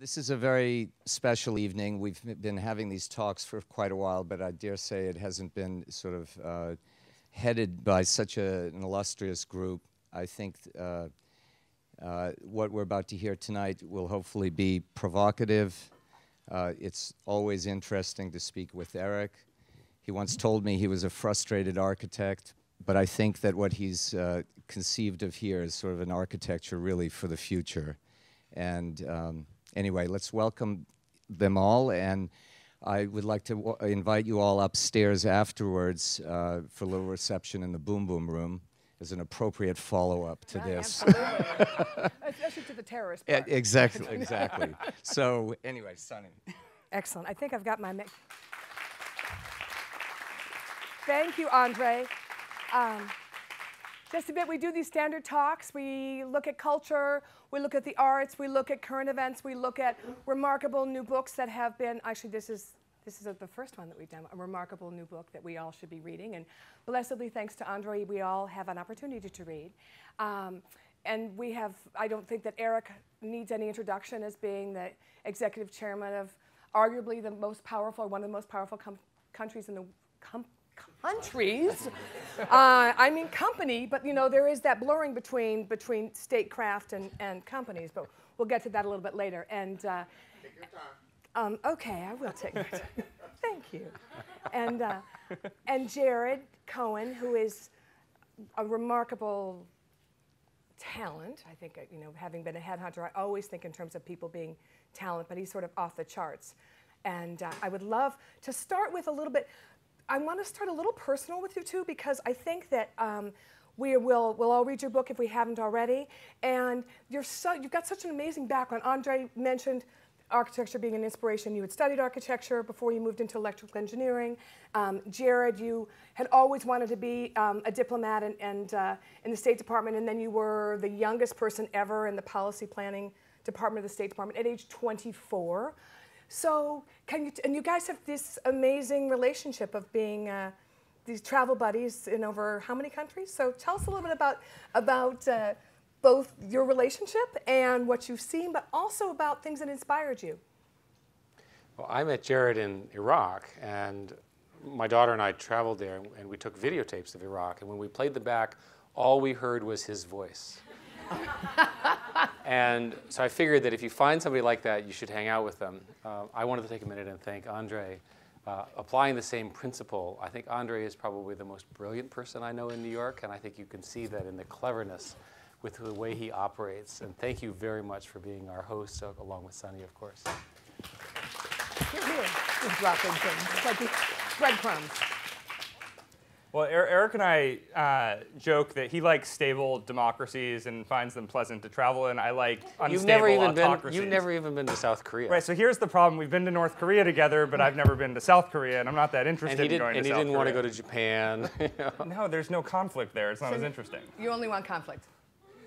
This is a very special evening. We've been having these talks for quite a while, but I dare say it hasn't been sort of headed by such an illustrious group. I think what we're about to hear tonight will hopefully be provocative. It's always interesting to speak with Eric. He once told me he was a frustrated architect, but I think that what he's conceived of here is sort of an architecture really for the future. And anyway, let's welcome them all, and I would like to invite you all upstairs afterwards for a little reception in the Boom Boom Room as an appropriate follow-up to this. Absolutely. Especially to the terrorist part. Exactly, exactly. So anyway, Sunny. Excellent. I think I've got my mix. Thank you, André. Just a bit, we do these standard talks. We look at culture, we look at the arts, we look at current events, we look at remarkable new books that have been, actually this is the first one that we've done, a remarkable new book that we all should be reading. And blessedly, thanks to André, we all have an opportunity to read. And we have, I don't think that Eric needs any introduction as being the executive chairman of arguably the most powerful, one of the most powerful countries in the countries. I mean company, but you know, there is that blurring between statecraft and companies, but we'll get to that a little bit later. And take your time. Okay, I will take my time. Thank you. And Jared Cohen, who is a remarkable talent. I think, you know, having been a headhunter, I always think in terms of people being talent, but he's sort of off the charts. And I would love to start with a little bit. I want to start a little personal with you two, because I think that we'll all read your book if we haven't already. And you've got such an amazing background. André mentioned architecture being an inspiration. You had studied architecture before you moved into electrical engineering. Jared, you had always wanted to be a diplomat and in the State Department, and then you were the youngest person ever in the policy planning department of the State Department at age 24. So and you guys have this amazing relationship of being these travel buddies in over how many countries? So tell us a little bit about both your relationship and what you've seen, but also about things that inspired you. Well, I met Jared in Iraq, and my daughter and I traveled there, and we took videotapes of Iraq, and when we played them back, all we heard was his voice. And so I figured that if you find somebody like that, you should hang out with them. I wanted to take a minute and thank André. Applying the same principle, I think André is probably the most brilliant person I know in New York, and I think you can see that in the cleverness with the way he operates. And thank you very much for being our host, along with Sunny, of course. Here. Just dropping things. It's like breadcrumbs. Well, Eric and I joke that he likes stable democracies and finds them pleasant to travel in. I like unstable autocracies. You've never even been to South Korea. Right, so here's the problem. We've been to North Korea together, but I've never been to South Korea, and I'm not that interested in going to South Korea. And he didn't want to go to Japan. You know? No, there's no conflict there. It's not as interesting. You only want conflict.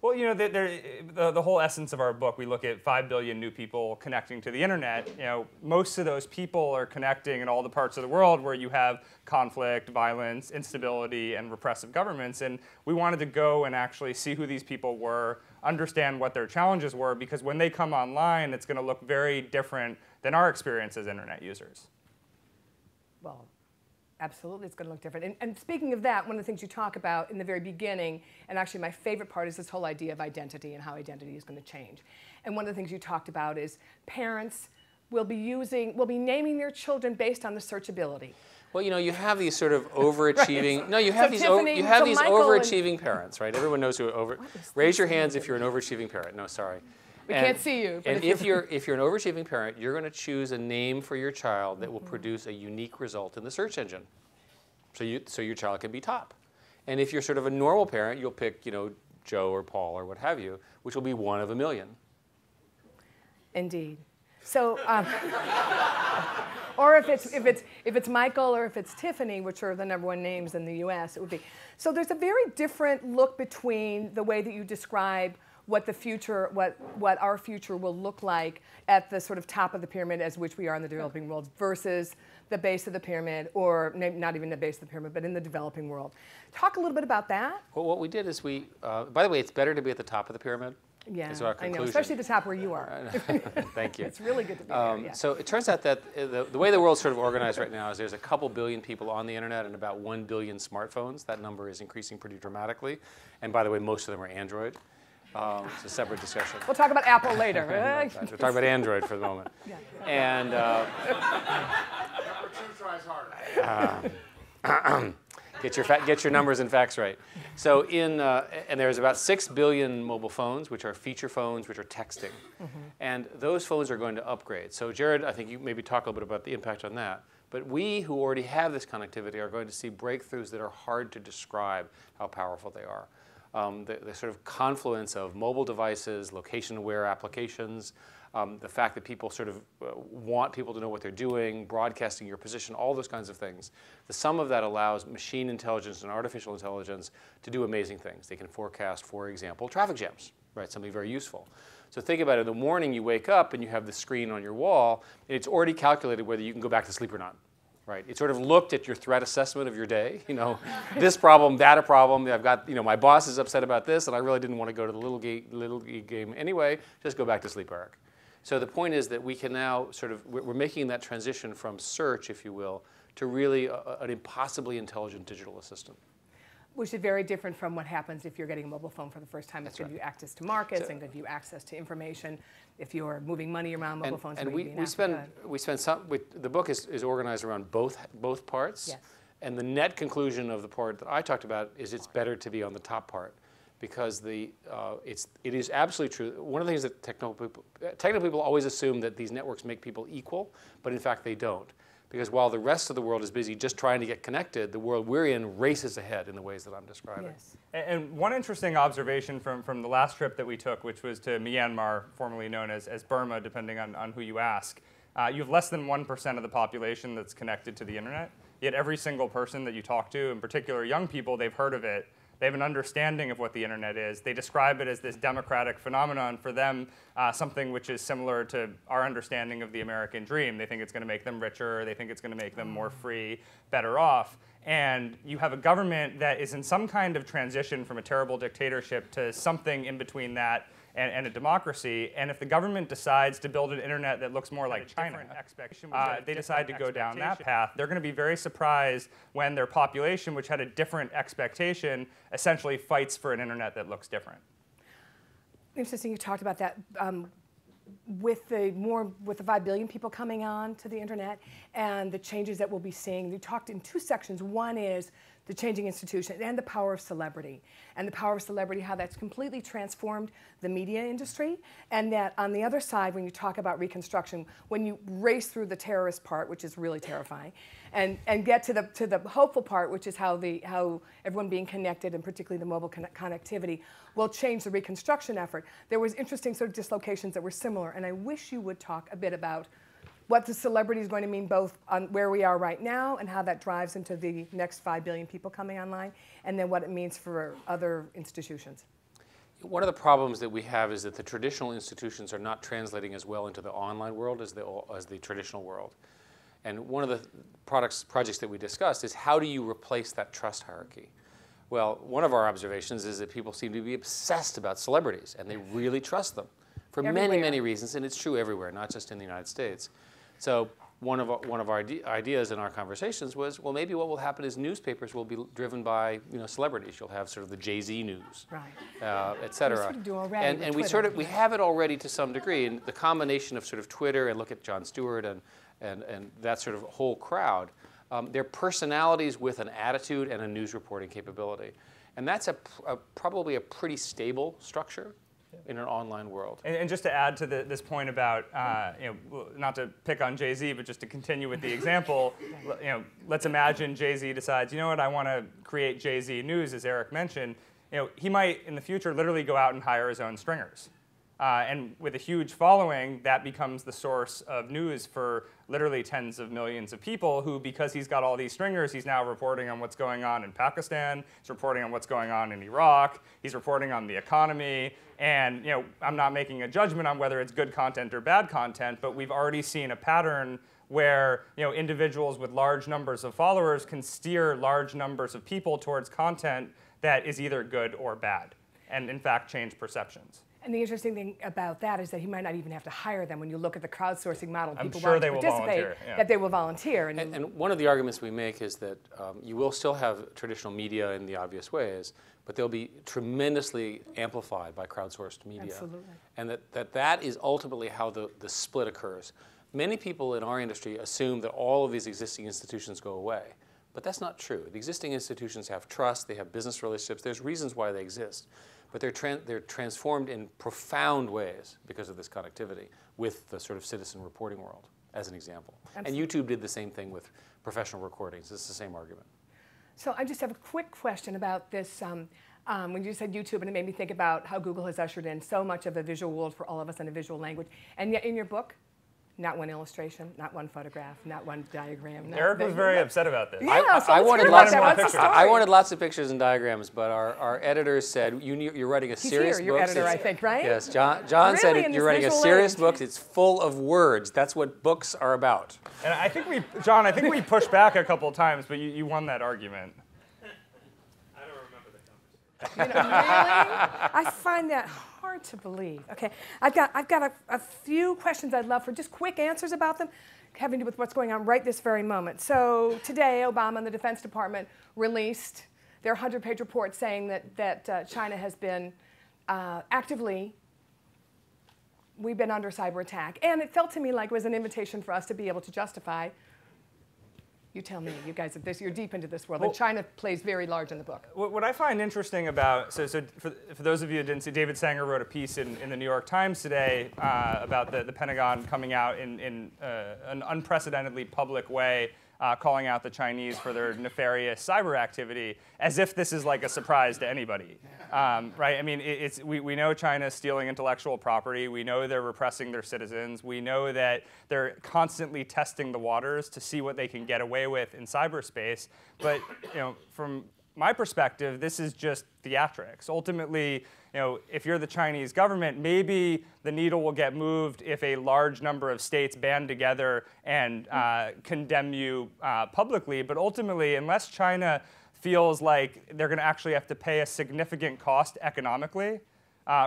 Well, you know, the whole essence of our book, we look at 5 billion new people connecting to the internet. You know, most of those people are connecting in all the parts of the world where you have conflict, violence, instability, and repressive governments. And we wanted to go and actually see who these people were, understand what their challenges were, because when they come online, it's going to look very different than our experience as internet users. Well, absolutely, it's going to look different. And speaking of that, one of the things you talk about in the very beginning, and actually my favorite part, is this whole idea of identity and how identity is going to change. And one of the things you talked about is parents will be naming their children based on the searchability. Well, you know, you have these sort of overachieving. Right. No, you have these Michael overachieving parents, right? Everyone knows who Raise your hands if you're an overachieving parent. No, sorry. We can't see you. And if you're an overachieving parent, you're going to choose a name for your child that will produce a unique result in the search engine, so your child can be top. And if you're sort of a normal parent, you'll pick, you know, Joe or Paul or what have you, which will be one of a million. Indeed. So, or if it's Michael or if it's Tiffany, which are the #1 names in the U.S., it would be. So there's a very different look between the way that you describe what the future, what our future will look like at the sort of top of the pyramid, as which we are in the developing world, versus the base of the pyramid, or not even the base of the pyramid, but in the developing world. Talk a little bit about that. Well, what we did is by the way, it's better to be at the top of the pyramid Yeah, is our I conclusion. know, especially at the top where you are. Thank you. It's really good to be there, yeah. So it turns out that the way the world's sort of organized right now is there's a couple billion people on the internet and about 1 billion smartphones. That number is increasing pretty dramatically. And by the way, most of them are Android. It's a separate discussion. We'll talk about Apple later. We'll talk about Android for the moment. Yeah. And Number 2 tries harder. get your numbers and facts right. So and there's about 6 billion mobile phones, which are feature phones, which are texting. And those phones are going to upgrade. So Jared, I think you maybe talk a little bit about the impact on that. But we who already have this connectivity are going to see breakthroughs that are hard to describe how powerful they are. The sort of confluence of mobile devices, location-aware applications, the fact that people sort of want people to know what they're doing, broadcasting your position, all those kinds of things. The sum of that allows machine intelligence and artificial intelligence to do amazing things. They can forecast, for example, traffic jams, right? Something very useful. So think about it. In the morning, you wake up and you have the screen on your wall, and it's already calculated whether you can go back to sleep or not. Right. It sort of looked at your threat assessment of your day. You know, this problem, that a problem. I've got, my boss is upset about this, and I really didn't want to go to the little league game anyway. Just go back to sleep, Eric. So the point is that we can now sort of, we're making that transition from search, if you will, to really an impossibly intelligent digital assistant. Which is very different from what happens if you're getting a mobile phone for the first time. It's That's going to give you access to markets and give you access to information. If you're moving money around, mobile phones are maybe we spend some. The book is organized around both parts. Yes. And the net conclusion of the part that I talked about is it's better to be on the top part, because it is absolutely true. One of the things that technical people always assume that these networks make people equal, but in fact they don't. Because while the rest of the world is busy just trying to get connected, the world we're in races ahead in the ways that I'm describing. Yes. And one interesting observation from the last trip that we took, which was to Myanmar, formerly known as Burma, depending on who you ask, you have less than 1% of the population that's connected to the internet. Yet every single person that you talk to, in particular young people, they've heard of it. They have an understanding of what the internet is. They describe it as this democratic phenomenon. For them, something which is similar to our understanding of the American dream. They think it's going to make them richer. They think it's going to make them more free, better off. And you have a government that is in some kind of transition from a terrible dictatorship to something in between that and a democracy. And if the government decides to build an internet that looks more like China, they decide to go down that path, they're going to be very surprised when their population, which had a different expectation, essentially fights for an internet that looks different. Interesting you talked about that. With the 5 billion people coming on to the internet and the changes that we'll be seeing, you talked in 2 sections. One is the changing institution and the power of celebrity. And the power of celebrity, how that's completely transformed the media industry. And that on the other side, when you talk about Reconstruction, when you race through the terrorist part, which is really terrifying, and get to the hopeful part, which is how everyone being connected, and particularly the mobile connectivity, will change the Reconstruction effort. There was interesting sort of dislocations that were similar, and I wish you would talk a bit about what the celebrity is going to mean both on where we are right now and how that drives into the next 5 billion people coming online, and then what it means for other institutions. One of the problems that we have is that the traditional institutions are not translating as well into the online world as the traditional world. And one of the projects that we discussed is how do you replace that trust hierarchy? Well, one of our observations is that people seem to be obsessed about celebrities, and they really trust them for many, many reasons, and it's true everywhere, not just in the United States. So one of our ideas in our conversations was, well, maybe what will happen is newspapers will be driven by celebrities. You'll have sort of the Jay-Z news, right, et cetera. We sort of do already. And we have it already to some degree, and the combination of sort of Twitter and look at Jon Stewart and that sort of whole crowd, they're personalities with an attitude and a news reporting capability, and that's probably a pretty stable structure in an online world. And just to add to this point about, not to pick on Jay-Z, but just to continue with the example, let's imagine Jay-Z decides, you know what, I want to create Jay-Z News, as Eric mentioned. He might, in the future, literally go out and hire his own stringers. And with a huge following, that becomes the source of news for literally tens of millions of people who, because he's got all these stringers, he's now reporting on what's going on in Pakistan, he's reporting on what's going on in Iraq, he's reporting on the economy. And I'm not making a judgment on whether it's good content or bad content, but we've already seen a pattern where individuals with large numbers of followers can steer large numbers of people towards content that is either good or bad, and in fact change perceptions. And the interesting thing about that is that he might not even have to hire them. When you look at the crowdsourcing model, I'm people sure want they to will participate, volunteer, yeah. that they will volunteer. And one of the arguments we make is that you will still have traditional media in the obvious ways, but they'll be tremendously amplified by crowdsourced media. Absolutely. And that is ultimately how the split occurs. Many people in our industry assume that all of these existing institutions go away, but that's not true. The existing institutions have trust, they have business relationships, there's reasons why they exist. But they're transformed in profound ways because of this connectivity with the sort of citizen reporting world, as an example. Absolutely. And YouTube did the same thing with professional recordings. It's the same argument. So I just have a quick question about this. When you said YouTube, and it made me think about how Google has ushered in so much of a visual world for all of us in a visual language. And yet in your book, not one illustration, not one photograph, not one diagram. Eric was very upset about this. Yeah, so I let's wanted hear lots about of that. What's the I story? wanted lots of pictures and diagrams, but our editors said you're writing a He's serious here, book. your editor, I think, right? Yes, John Really, said in you're this writing a visual serious age? book. It's full of words. That's what books are about. And I think John, I think we pushed back a couple of times, but you won that argument. You know, really? I find that hard to believe. Okay, I've got a few questions I'd love for just quick answers about them, having to do with what's going on right this very moment. So today, Obama and the Defense Department released their 100-page report saying that China has been we've been under cyber attack. And it felt to me like it was an invitation for us to be able to justify. You tell me, you guys, you're deep into this world, and China plays very large in the book. What I find interesting about, so for those of you who didn't see, David Sanger wrote a piece in the New York Times today about the Pentagon coming out in an unprecedentedly public way, calling out the Chinese for their nefarious cyber activity, as if this is like a surprise to anybody, right? I mean, we know China's stealing intellectual property. We know they're repressing their citizens. We know that they're constantly testing the waters to see what they can get away with in cyberspace. But from my perspective, this is just theatrics. Ultimately, if you're the Chinese government, maybe the needle will get moved if a large number of states band together and condemn you publicly. But ultimately, unless China feels like they're going to actually have to pay a significant cost economically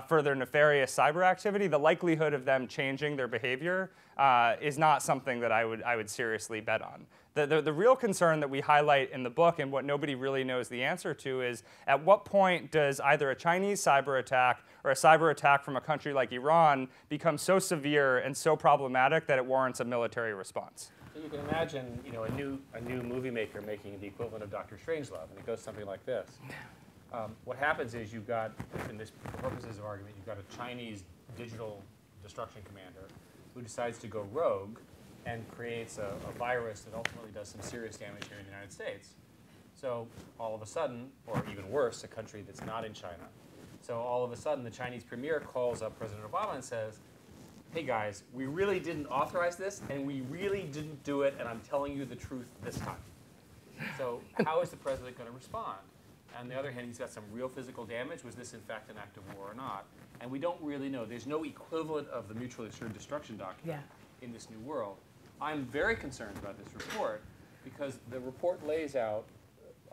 for their nefarious cyber activity, the likelihood of them changing their behavior is not something that I would seriously bet on. The real concern that we highlight in the book, and what nobody really knows the answer to, is at what point does either a Chinese cyber attack or a cyber attack from a country like Iran become so severe and so problematic that it warrants a military response? So you can imagine, a new movie maker making the equivalent of Dr. Strangelove, and it goes something like this. What happens is you've got, for purposes of argument, you've got a Chinese digital destruction commander who decides to go rogue and creates a virus that ultimately does some serious damage here in the United States. So all of a sudden, or even worse, a country that's not in China. So all of a sudden, the Chinese premier calls up President Obama and says, hey guys, we really didn't authorize this, and we really didn't do it, and I'm telling you the truth this time. So how is the president going to respond? On the other hand, he's got some real physical damage. Was this in fact an act of war or not? And we don't really know. There's no equivalent of the mutually assured destruction document in this new world. I'm very concerned about this report because the report lays out,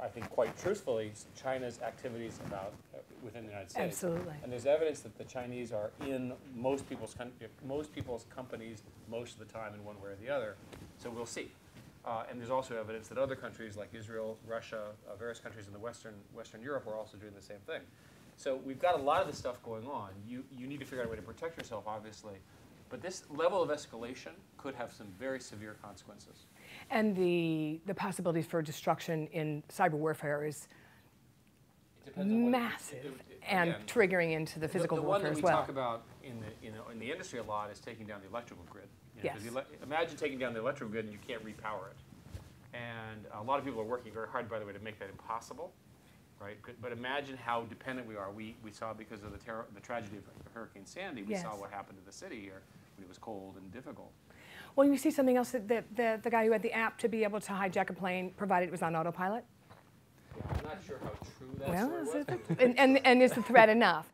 I think quite truthfully, China's activities within the United States. Absolutely. And there's evidence that the Chinese are in most people's companies most of the time in one way or the other. So we'll see. And there's also evidence that other countries like Israel, Russia, various countries in the Western Europe are also doing the same thing. So we've got a lot of this stuff going on. You need to figure out a way to protect yourself, obviously. But this level of escalation could have some very severe consequences. And the possibilities for destruction in cyber warfare is massive and triggering into the physical warfare as well. The one that we talk about in the industry a lot is taking down the electrical grid. Yes. Imagine taking down the electrical grid and you can't repower it. And a lot of people are working very hard, by the way, to make that impossible. Right? But imagine how dependent we are. We saw, because of the tragedy of Hurricane Sandy, we saw what happened to the city here when it was cold and difficult. Well, you see something else, that the guy who had the app to be able to hijack a plane, provided it was on autopilot? Yeah, I'm not sure how true that story was. And is the threat enough?